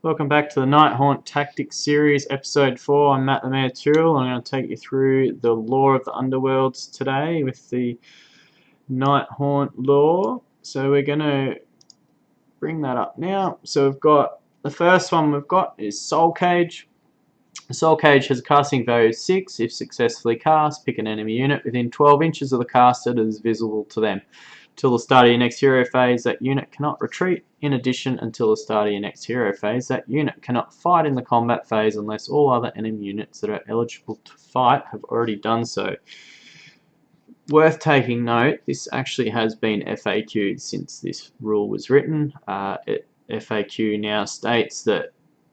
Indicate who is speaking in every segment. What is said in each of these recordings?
Speaker 1: Welcome back to the Nighthaunt Tactics Series, Episode 4. I'm Matt the Mayor Tyrrell. I'm going to take you through the lore of the Underworlds today with the Nighthaunt lore. So we're going to bring that up now. So we've got, the first one we've got is Soul Cage. The Soul Cage has a casting value of 6. If successfully cast, pick an enemy unit within 12 inches of the caster that is visible to them. Until the start of your next hero phase, that unit cannot retreat. In addition, until the start of your next hero phase, that unit cannot fight in the combat phase unless all other enemy units that are eligible to fight have already done so. Worth taking note, this actually has been FAQ'd since this rule was written. FAQ now states that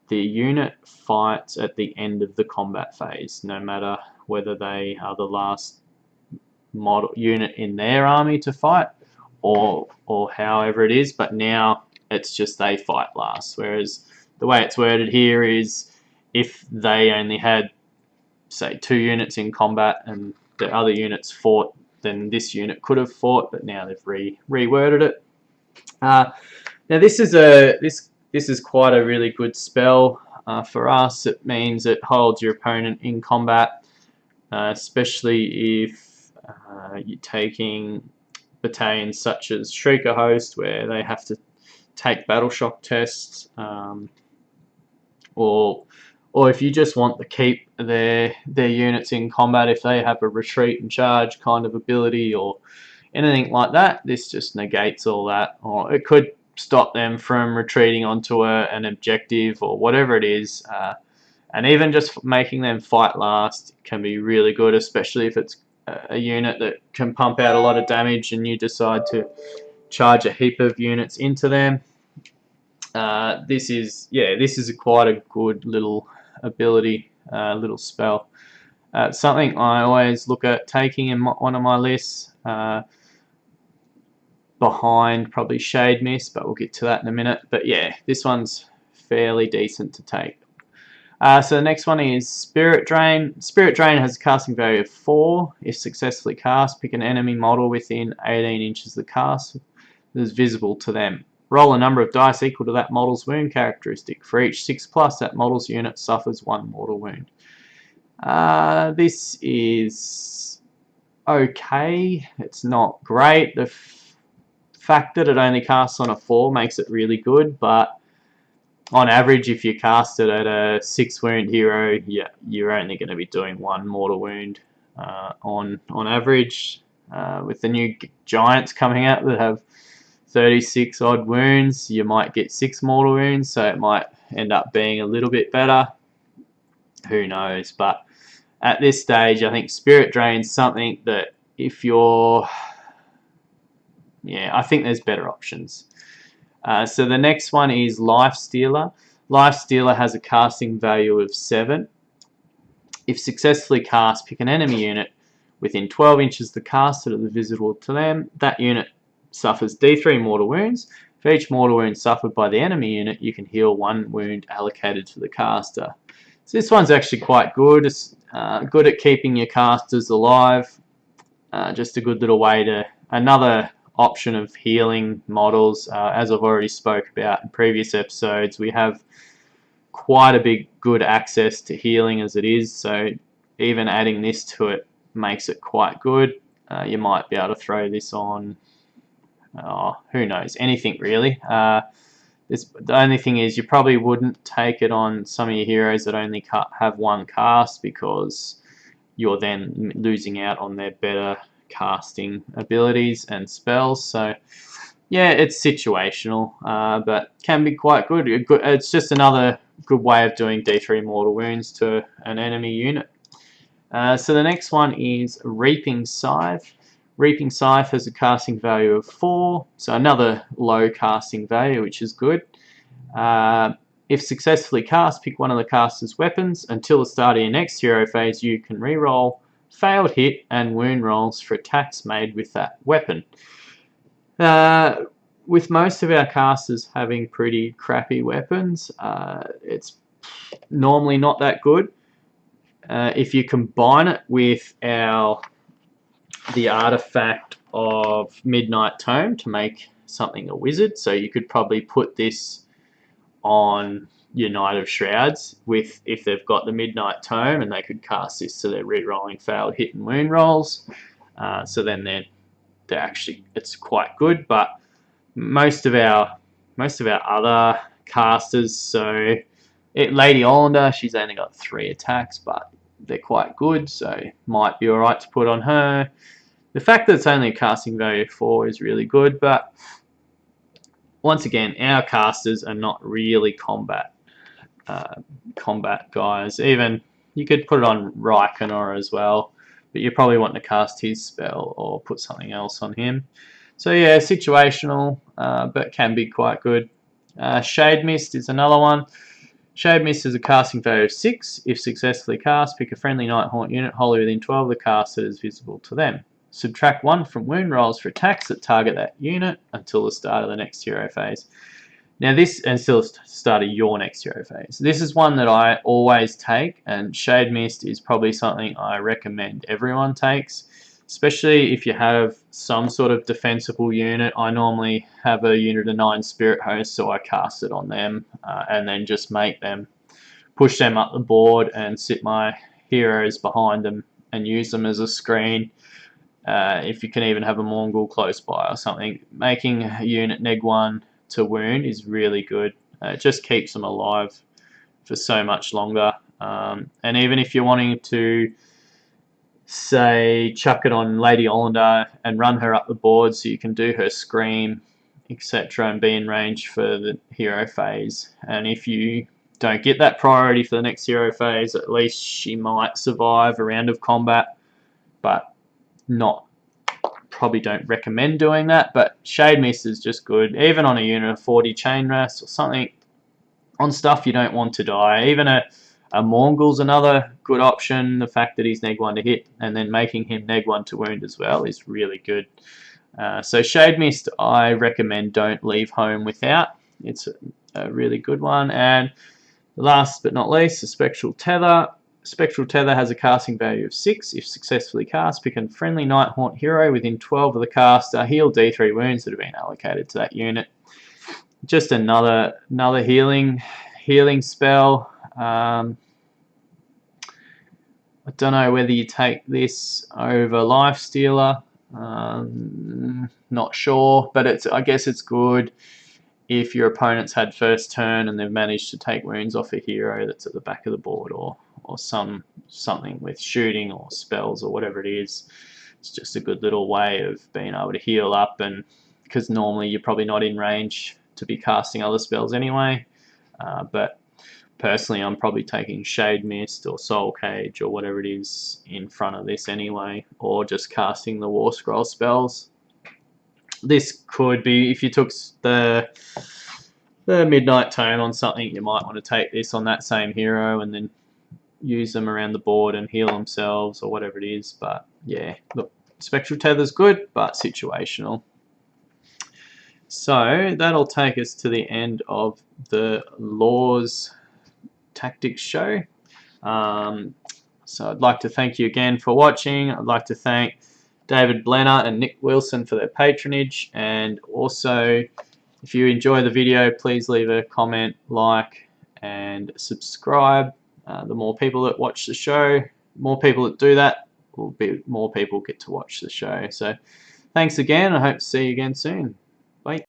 Speaker 1: the unit fights at the end of the combat phase, no matter whether they are the last model unit in their army to fight or however it is, but now it's just they fight last. Whereas the way it's worded here is if they only had, say, 2 units in combat and the other units fought, then this unit could have fought, but now they've reworded it. Now this is quite a really good spell for us. It means it holds your opponent in combat, especially if you're taking battalions such as Shrieker Host, where they have to take battle shock tests, or if you just want to keep their units in combat, if they have a retreat and charge kind of ability or anything like that, this just negates all that, or it could stop them from retreating onto an objective or whatever it is, and even just making them fight last can be really good, especially if it's a unit that can pump out a lot of damage and you decide to charge a heap of units into them. This is quite a good little ability, little spell. Something I always look at taking in one of my lists, behind probably Shade Mist, but we'll get to that in a minute. But yeah, this one's fairly decent to take. So the next one is Spirit Drain. Spirit Drain has a casting value of 4. If successfully cast, pick an enemy model within 18 inches of the cast that is visible to them. Roll a number of dice equal to that model's wound characteristic. For each 6+, that model's unit suffers 1 mortal wound. This is okay. It's not great. The fact that it only casts on a 4 makes it really good, but on average, if you cast it at a 6 wound hero, you're only going to be doing 1 mortal wound on average. With the new giants coming out that have 36 odd wounds, you might get 6 mortal wounds, so it might end up being a little bit better. Who knows? But at this stage, I think Spirit Drain's something that if you're... I think there's better options. So the next one is Lifestealer. Lifestealer has a casting value of 7. If successfully cast, pick an enemy unit within 12 inches of the caster that is visible to them. That unit suffers D3 mortal wounds. For each mortal wound suffered by the enemy unit, you can heal 1 wound allocated to the caster. So this one's actually quite good. It's good at keeping your casters alive. Just a good little way to... Another option of healing models. As I've already spoke about in previous episodes, we have quite a big good access to healing as it is, so even adding this to it makes it quite good. You might be able to throw this on, who knows, anything really. The only thing is you probably wouldn't take it on some of your heroes that only have 1 cast, because you're then losing out on their better casting abilities and spells. So yeah, it's situational, but can be quite good. It's just another good way of doing D3 mortal wounds to an enemy unit. So the next one is Reaping Scythe. Reaping Scythe has a casting value of 4, so another low casting value, which is good. If successfully cast, pick one of the caster's weapons. Until the start of your next hero phase, you can reroll failed hit and wound rolls for attacks made with that weapon. With most of our casters having pretty crappy weapons, it's normally not that good. If you combine it with the artifact of Midnight Tome to make something a wizard, so you could probably put this on your Knight of Shrouds with if they've got the Midnight Tome, and they could cast this to their re-rolling failed hit and wound rolls. So then they're actually, it's quite good. But most of our other casters, so Lady Olander, she's only got 3 attacks, but they're quite good, so might be alright to put on her. The fact that it's only a casting value of 4 is really good, but once again, our casters are not really combat guys. Even you could put it on Raikonor as well, but you probably want to cast his spell or put something else on him. So yeah, situational, but can be quite good. Shade Mist is another one. Shade Mist is a casting value of 6. If successfully cast, pick a friendly Nighthaunt unit wholly within 12 of the cast that is visible to them. Subtract 1 from wound rolls for attacks that target that unit until the start of the next hero phase. Now this, until the start of your next hero phase. This is one that I always take, and Shade Mist is probably something I recommend everyone takes, especially if you have some sort of defensible unit. I normally have a unit of 9 Spirit Hosts, so I cast it on them and then just make them, push them up the board and sit my heroes behind them and use them as a screen. If you can even have a Mongol close by or something, making a unit neg 1 to wound is really good. It just keeps them alive for so much longer. And even if you're wanting to, say, chuck it on Lady Olander and run her up the board so you can do her scream, etc., and be in range for the hero phase. And if you don't get that priority for the next hero phase, at least she might survive a round of combat, but probably don't recommend doing that. But Shade Mist is just good, even on a unit of 40 chain rest or something, on stuff you don't want to die. Even a Mongol's another good option. The fact that he's neg 1 to hit and then making him neg 1 to wound as well is really good. So Shade Mist I recommend don't leave home without. It's a really good one. And last but not least, the Spectral Tether. Spectral Tether has a casting value of 6. If successfully cast, pick a friendly Nighthaunt hero within 12 of the cast. Heal D3 wounds that have been allocated to that unit. Just another healing spell. I don't know whether you take this over Lifestealer. Not sure, but I guess it's good if your opponent's had first turn and they've managed to take wounds off a hero that's at the back of the board, or something with shooting or spells or whatever it is. It's just a good little way of being able to heal up, and because normally you're probably not in range to be casting other spells anyway. But personally, I'm probably taking Shade Mist or Soul Cage or whatever it is in front of this anyway, or just casting the War Scroll spells. This could be, if you took the Midnight Tome on something, you might want to take this on that same hero and then use them around the board and heal themselves or whatever it is. But yeah, look, Spectral Tether's good, but situational. So that'll take us to the end of the Laws Tactics show. So I'd like to thank you again for watching. I'd like to thank David Blenner and Nick Wilson for their patronage, and also if you enjoy the video, please leave a comment, like and subscribe. The more people that watch the show, more people that do that, more people get to watch the show. So thanks again. I hope to see you again soon.